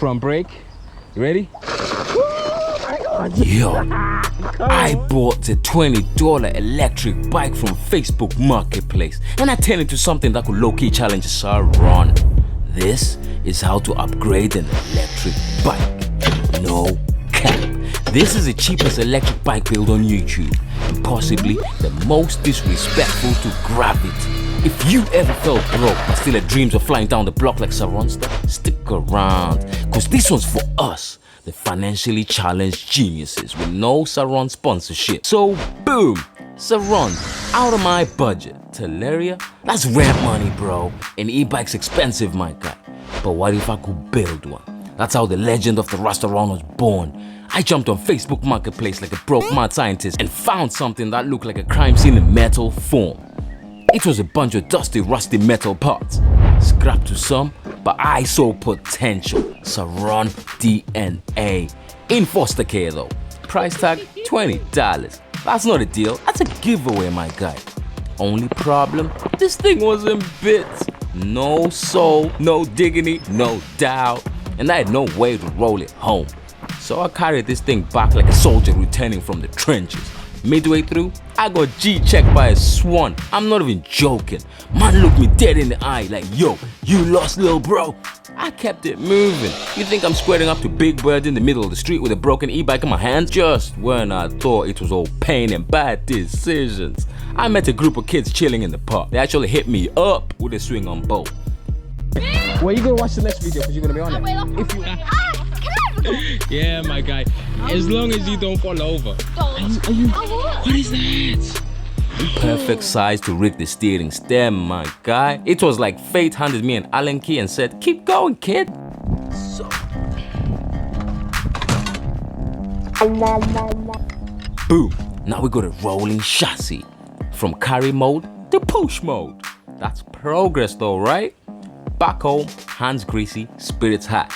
front brake. You ready? Yo, I bought a $20 electric bike from Facebook Marketplace and I turned it into something that could low-key challenge Surron. This is how to upgrade an electric bike. No cap. This is the cheapest electric bike build on YouTube and possibly the most disrespectful to gravity. If you ever felt broke but still had dreams of flying down the block like Surronster, stick around, cause this one's for us, the financially challenged geniuses with no Surron sponsorship. So boom, Surron, out of my budget. Teleria? That's rent money, bro. An e-bike's expensive, my guy. But what if I could build one? That's how the legend of the Rasta was born. I jumped on Facebook Marketplace like a broke mad scientist and found something that looked like a crime scene in metal form. It was a bunch of dusty, rusty metal parts. Scrapped to some, but I saw potential. Surron DNA. In foster care though. Price tag $20. That's not a deal, that's a giveaway, my guy. Only problem, this thing was in bits. No soul, no dignity, no doubt. And I had no way to roll it home. So I carried this thing back like a soldier returning from the trenches. Midway through, I got G-checked by a swan. I'm not even joking. Man looked me dead in the eye like, yo, you lost, little bro. I kept it moving. You think I'm squaring up to Big Bird in the middle of the street with a broken e-bike in my hands? Just when I thought it was all pain and bad decisions. I met a group of kids chilling in the park. They actually hit me up with a swing on both. Well, you gonna watch the next video because you're gonna be on it. If you... Yeah, my guy. As long as you don't fall over. What is that? Perfect size to rig the steering stem, my guy. It was like fate handed me an Allen key and said, keep going, kid. So... boom. Now we got a rolling chassis. From carry mode to push mode. That's progress though, right? Back home, hands greasy, spirits high.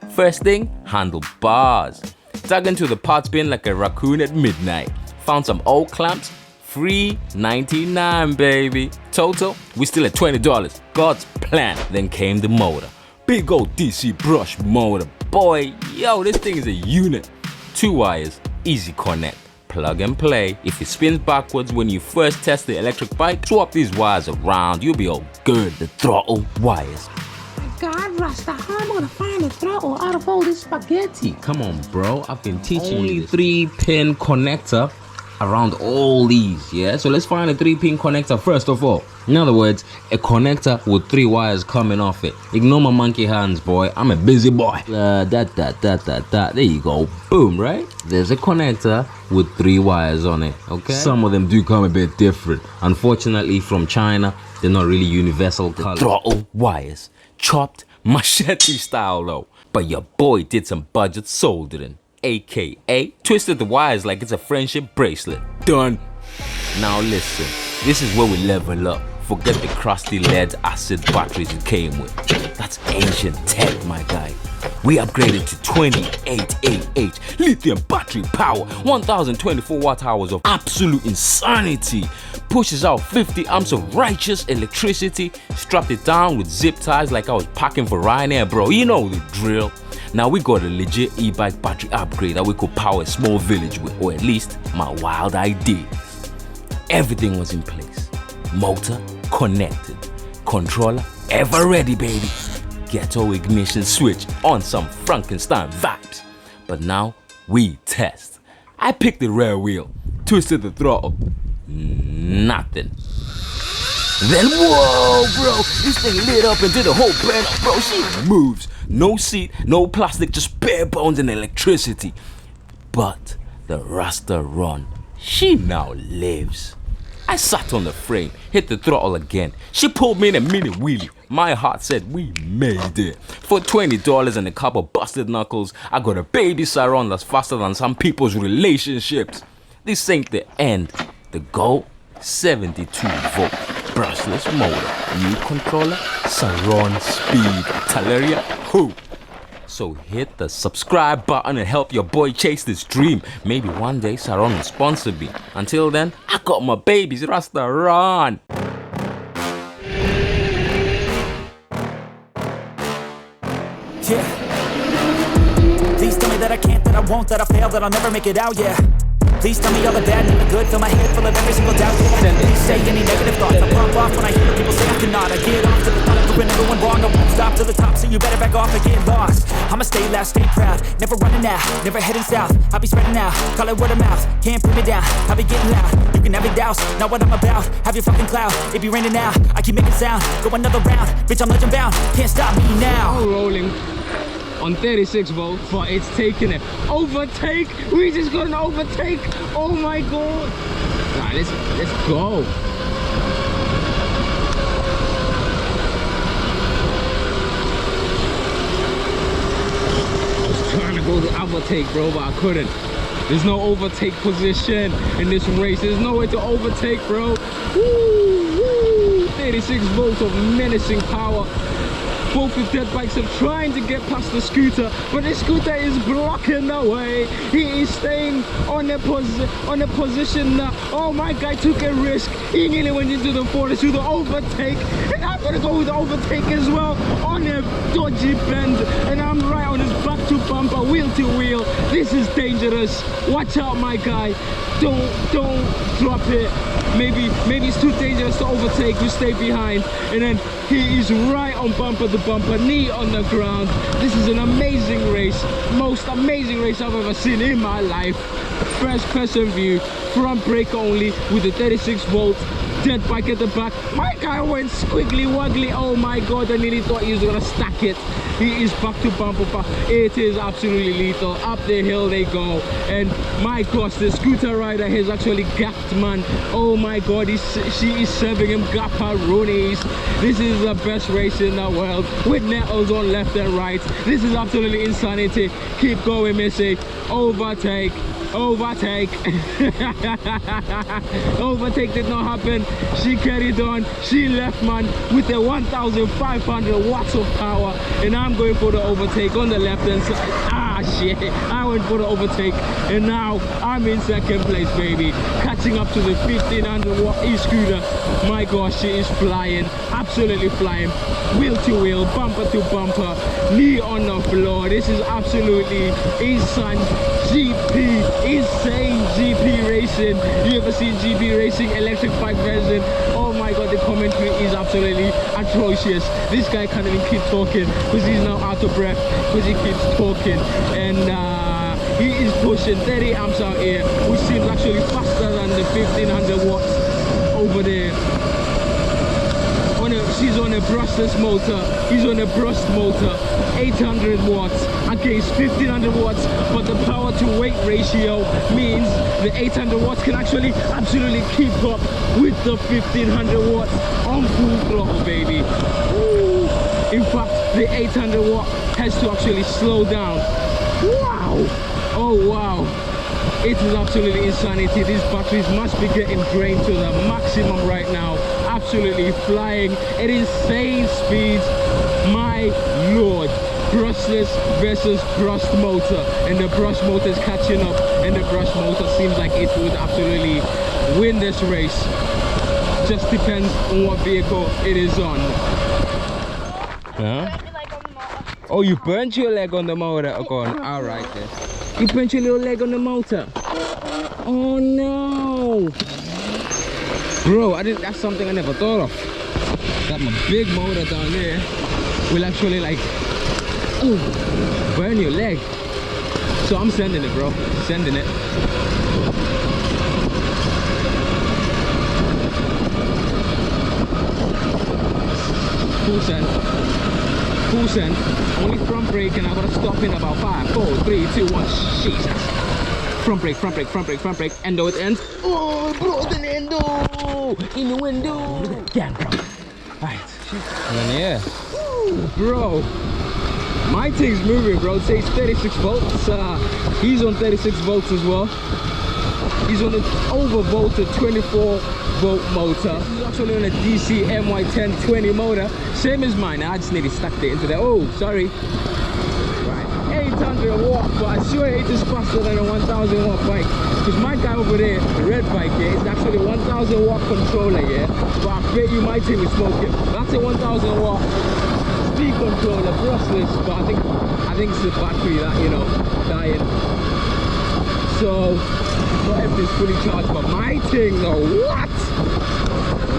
First thing, handlebars. Dug into the parts bin like a raccoon at midnight. Found some old clamps, free $99, baby. Total, we still at $20. God's plan. Then came the motor. Big old DC brush motor. Boy, yo, this thing is a unit. 2 wires, easy connect. Plug and play. If it spins backwards when you first test the electric bike, swap these wires around, you'll be all good. The throttle wires. God, Rasta, how am I gonna find the throttle out of all this spaghetti? Come on, bro. I've been teaching you. 3-pin connector around all these, yeah? So let's find a 3-pin connector first of all. In other words, a connector with 3 wires coming off it. Ignore my monkey hands, boy. I'm a busy boy. There you go. Boom, right? There's a connector with 3 wires on it, okay? Some of them do come a bit different. Unfortunately, from China, they're not really universal color. Throttle wires. Chopped machete style though. But your boy did some budget soldering. AKA twisted the wires like it's a friendship bracelet. Done. Now listen, this is where we level up. Forget the crusty lead acid batteries it came with. That's ancient tech, my guy. We upgraded to 28AH lithium battery power, 1024 watt hours of absolute insanity. Pushes out 50 amps of righteous electricity. Strapped it down with zip ties like I was packing for Ryanair, bro. You know the drill. Now we got a legit e-bike battery upgrade that we could power a small village with, or at least my wild ideas. Everything was in place. Motor connected. Controller ever ready, baby. Ghetto ignition switch on some Frankenstein vibes. But now we test. I picked the rear wheel, twisted the throttle. Nothing. Then whoa, bro, this thing lit up and did a whole burn up, bro. She moves. No seat, no plastic, just bare bones and electricity. But the Rasta Run, she now lives. I sat on the frame, hit the throttle again. She pulled me in a mini wheelie. My heart said we made it. For $20 and a couple busted knuckles, I got a baby Surron that's faster than some people's relationships. This ain't the end. The goal, 72 volt, brushless motor, new controller, Surron speed, Teleria Who. So hit the subscribe button and help your boy chase this dream. Maybe one day Surron will sponsor me. Until then, I got my babies, Rasta Run. Yeah. that I can't, that I won't, that I fail, that I'll never make it out, yeah. Please tell me all the bad, never good. Fill my head full of every single doubt. Please say any negative thoughts. I pump off when I hear people say I cannot. I get off to the thought of proving everyone wrong. I won't stop to the top, so you better back off and get lost. I'ma stay loud, stay proud, never running out, never heading south. I'll be spreading out, call it word of mouth. Can't put me down, I'll be getting loud. You can have it douse, not what I'm about. Have your fucking cloud, it be raining now. I keep making sound, go another round. Bitch, I'm legend bound, can't stop me now. All rolling on 36 volts, but it's taking it. Overtake! We just got an overtake! Oh my god! Right, let's go. I was trying to go to overtake, bro, but I couldn't. There's no overtake position in this race. There's no way to overtake, bro. Woo, woo. 36 volts of menacing power. Both the dead bikes are trying to get past the scooter, but the scooter is blocking the way. He is staying on the position that, oh, my guy took a risk. He nearly went into the forest with the overtake, and I'm gonna go with the overtake as well on a dodgy bend, and I'm right on his back to bumper, wheel to wheel. This is dangerous. Watch out, my guy. Don't drop it. Maybe it's too dangerous to overtake. You stay behind, and then he is right on bumper to bumper, knee on the ground. This is an amazing race, most amazing race I've ever seen in my life. First person view, front brake only with the 36 volt, dead bike at the back. My guy went squiggly woggly. Oh my god, I nearly thought he was gonna stack it. He is back to bumper. It is absolutely lethal. Up the hill they go, and my gosh, the scooter rider has actually gapped, man. Oh my god, she is serving him gapparoonies. This is the best race in the world, with nettles on left and right. This is absolutely insanity. Keep going, Missy. Overtake. Overtake. Overtake did not happen. She carried on. She left, man, with the 1,500 watts of power, and I'm going for the overtake on the left hand side. Ah shit, I went for the overtake, and now I'm in second place, baby, catching up to the 1,500 watt e-scooter. My gosh, she is flying, absolutely flying, wheel to wheel, bumper to bumper, knee on the floor. This is absolutely insane GP racing. You ever seen GP racing electrified version? Oh my god, the commentary is absolutely atrocious. This guy can't even keep talking because he's now out of breath because he keeps talking, and he is pushing 30 amps out here, which seems actually faster than the 1,500 watts over there. She's on a brushless motor, he's on a brushed motor, 800 watts against 1,500 watts, but the power to weight ratio means the 800 watts can actually absolutely keep up with the 1,500 watts on full throttle, baby. Ooh. In fact, the 800 watt has to actually slow down. Wow! Oh wow! It is absolutely insanity. These batteries must be getting drained to the maximum right now. Absolutely flying at insane speeds. My lord, brushless versus brushed motor, and the brush motor is catching up, and the brush motor seems like it would absolutely win this race. Just depends on what vehicle it is on. Huh? Oh, you burnt your leg on the motor. Okay, all right then. You burnt your little leg on the motor. Oh no, bro! That's something I never thought of. That my big motor down there will actually like burn your leg. So I'm sending it, bro. Sending it. Full send. Full send. Only front brake, and I gotta stop in about 5, 4, 3, 2, 1. Jesus. Front brake, front brake, front brake, front brake. Endo at the end. Oh, bro, the endo in the window. Look at that gang, bro. Alright. And then yeah. Woo, bro. My thing's moving, bro. It says 36 volts. He's on 36 volts as well. He's on an overvolted 24 volt motor. He's actually on a DC MY1020 motor, same as mine. I just nearly stuck it into there. Oh, sorry. Right, 800 watt, but I swear it is faster than a 1,000 watt bike. Because my guy over there, the red bike here, is actually a 1,000 watt controller, yeah. But I bet you my team is smoking. That's a 1,000 watt. G controller brushless, but I think it's the battery that, you know, dying. So not everything's fully charged, but my thing though, what?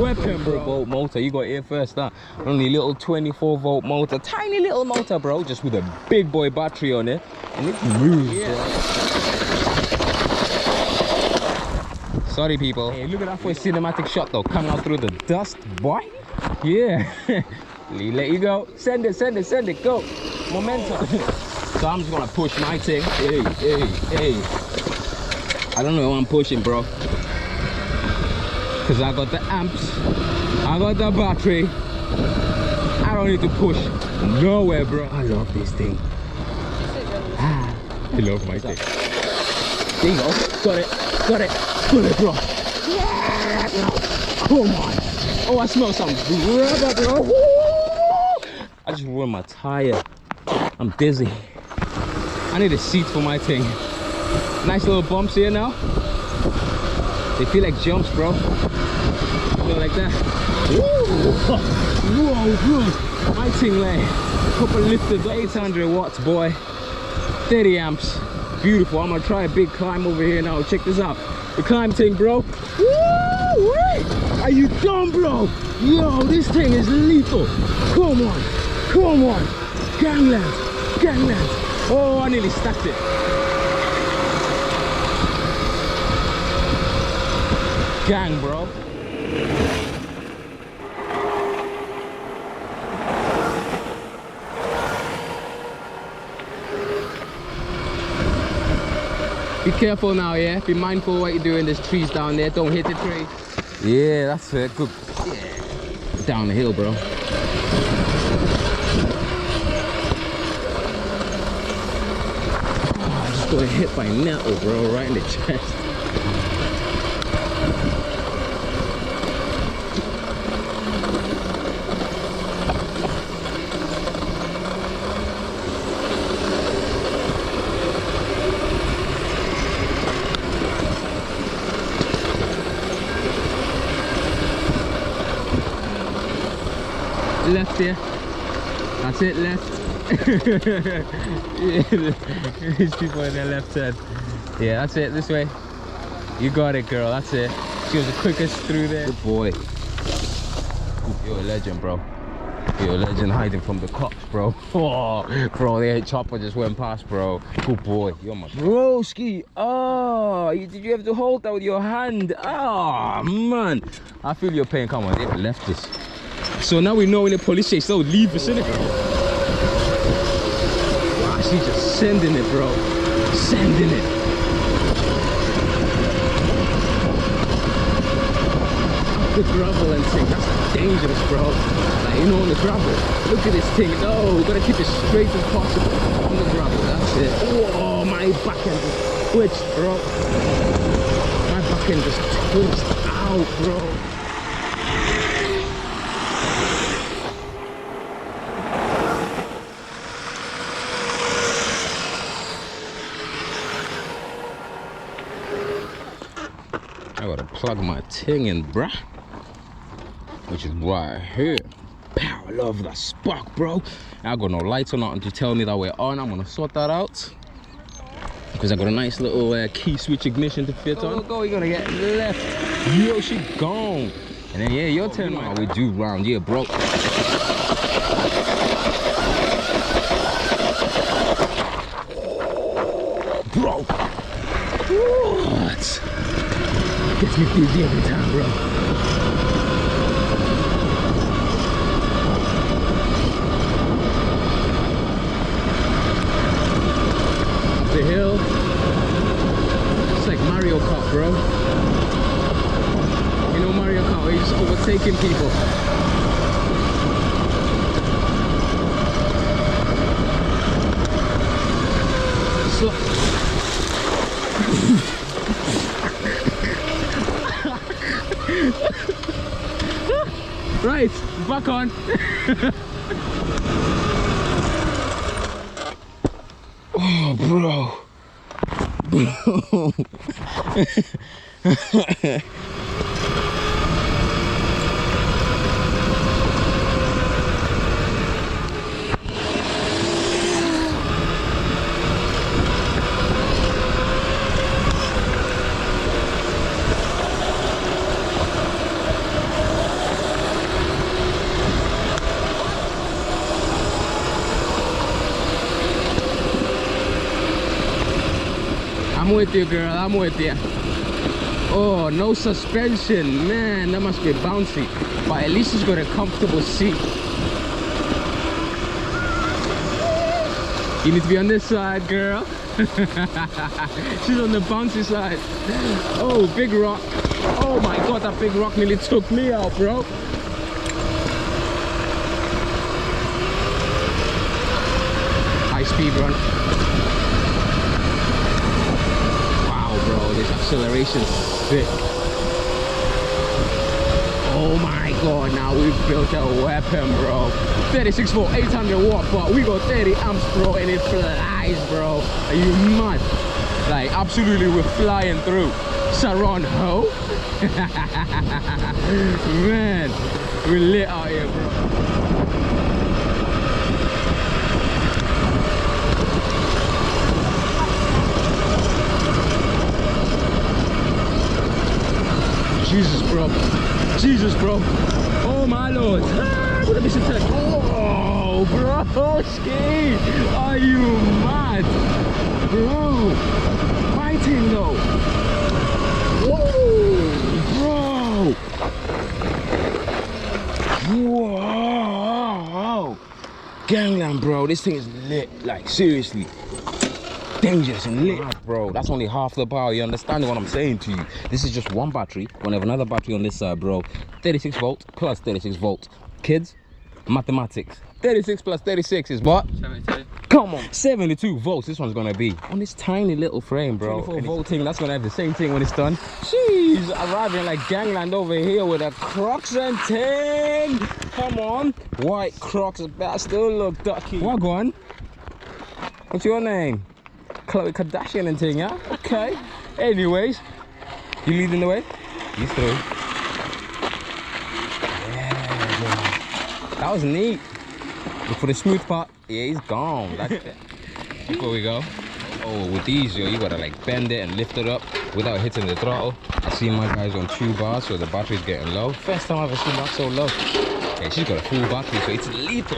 Weapon, bro. Volt motor, you got here first, that only little 24-volt motor, tiny little motor, bro, just with a big boy battery on it, and it moves, bro. Sorry, people. Hey, look at that for a cinematic shot though, coming out through the dust, boy. Yeah. Let you go. Send it, send it, send it. Go. Momentum. So I'm just gonna push my thing. Hey, hey, hey. I don't know what I'm pushing, bro. Cause I got the amps, I got the battery. I don't need to push nowhere, bro. I love this thing. I love my thing. There you go. Got it. Got it. Got it, bro. Yeah. Come on. Oh, I smell some rubber, bro. Woo! I just ruined my tire. I'm dizzy. I need a seat for my thing. Nice little bumps here now. They feel like jumps, bro. Go like that. Whoa, whoa, bro. My thing like couple lifters, 800 watts, boy. 30 amps. Beautiful. I'm gonna try a big climb over here now. Check this out. The climb thing, bro. Woo! Are you dumb, bro? Yo, this thing is lethal. Come on. Come on. Gangland. Gangland. Oh, I nearly stacked it. Gang, bro. Be careful now, yeah? Be mindful of what you're doing. There's trees down there. Don't hit the tree. Yeah, that's it. Good. Yeah. Down the hill, bro. Oh, I just got hit by nettle, bro, right in the chest. Left here. That's it, left. Yeah, these people in their left hand. Yeah, that's it, this way. You got it, girl, that's it. She was the quickest through there. Good boy. You're a legend, bro. You're a legend hiding from the cops, bro. Oh, bro, the chopper just went past, bro. Good boy. You're my broski. Oh, did you have to hold that with your hand? Oh, man. I feel your pain. Come on, they left this. So now we know in the police chase, they'll leave us in it. Wow, she's just sending it, bro. Sending it. The gravel and thing, that's dangerous, bro. Like, you know, on the gravel. Look at this thing. No, we gotta keep it straight as possible on the gravel. That's it. Oh, my back end just twitched, bro. My back end just twitched out, bro. I gotta plug my thing in, bruh. Which is right here. Pow, I love that spark, bro. I got no lights or nothing to tell me that we're on. I'm gonna sort that out. Because I got a nice little key switch ignition to fit on. Go, you're gonna get left. Yo, she gone. And then, yeah, your turn, man. We do round here, bro. Bro. What? Gets me dizzy every time, bro. Up the hill. It's like Mario Kart, bro. You know Mario Kart, where you're just overtaking people. Right, back on. Oh, bro. I'm with you, girl. I'm with you. Oh, no suspension. Man, that must be bouncy. But at least it's got a comfortable seat. You need to be on this side, girl. She's on the bouncy side. Oh, big rock. Oh my god, that big rock nearly took me out, bro. High speed run. Wow, bro, this acceleration sick. Oh my god, now we've built a weapon, bro. 36 volt, 800 watt, but we got 30 amps, bro, and it flies, bro. Are you mad? Like, absolutely, we're flying through. Surron Who? Man, we're lit out here, bro. Jesus, bro. Jesus, bro. Oh my lord. Ah, what a mission tech. Oh, bro. Ski. Are you mad? Bro. Fighting though. Whoa, bro. Whoa. Gangland, bro. This thing is lit. Like, seriously. Dangerous and lit, bro. That's only half the power. You understand what I'm saying to you? This is just one battery. We're gonna have another battery on this side, bro. 36 volt plus 36 volt. Kids, mathematics. 36 plus 36 is what? 72. Come on, 72 volts. This one's gonna be on this tiny little frame, bro. 24 volt thing. That's gonna have the same thing when it's done. Jeez, arriving like gangland over here with a Crocs and thing. Come on, white Crocs, but still look ducky. What on? What's your name? Chloe Kardashian and thing, yeah? Okay. Anyways, you leading the way? He's through. Yeah, bro. That was neat. Look for the smooth part. Yeah, he's gone. That's it. Look where we go. Oh, with these, yo, you gotta like bend it and lift it up without hitting the throttle. I see my guys on 2 bars, so the battery's getting low. First time I've ever seen that so low. Okay, she's got a full battery, so it's lethal.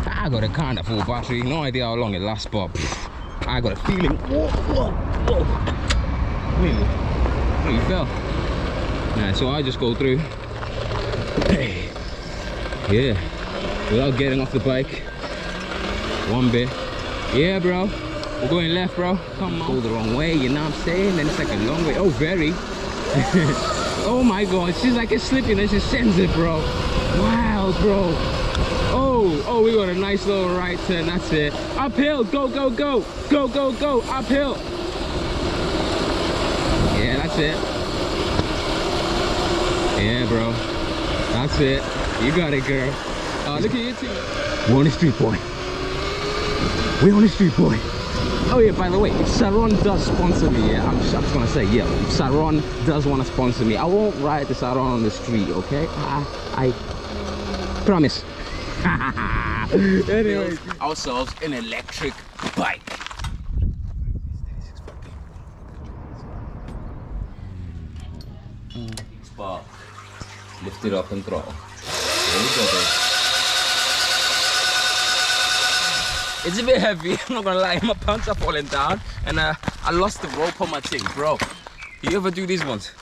I got a kind of full battery. No idea how long it lasts, but I got a feeling. Whoa, whoa, whoa. Really? You fell. Nah, so I just go through. Hey. Yeah. Without getting off the bike. One bit. Yeah, bro. We're going left, bro. Come on. Go the wrong way, you know what I'm saying? Then it's like a long way. Oh, very. Oh my god. She's like a slipping and she sends it, bro. Wow, bro. Oh, we got a nice little right turn. That's it. Uphill. Go, go, go. Go, go, go. Uphill. Yeah, that's it. Yeah, bro. That's it. You got it, girl. Look at your team. We're on the street, boy. We're on the street, boy. Oh yeah, by the way, if Surron does sponsor me, yeah, I'm just gonna say, yeah, if Surron does want to sponsor me, I won't ride the Surron on the street, okay? I promise. Anyway, ourselves an electric bike. Spark. Lift it up and throttle. There we go, babe. It's a bit heavy, I'm not gonna lie. My pants are falling down and I lost the rope on my thing, bro. You ever do these ones?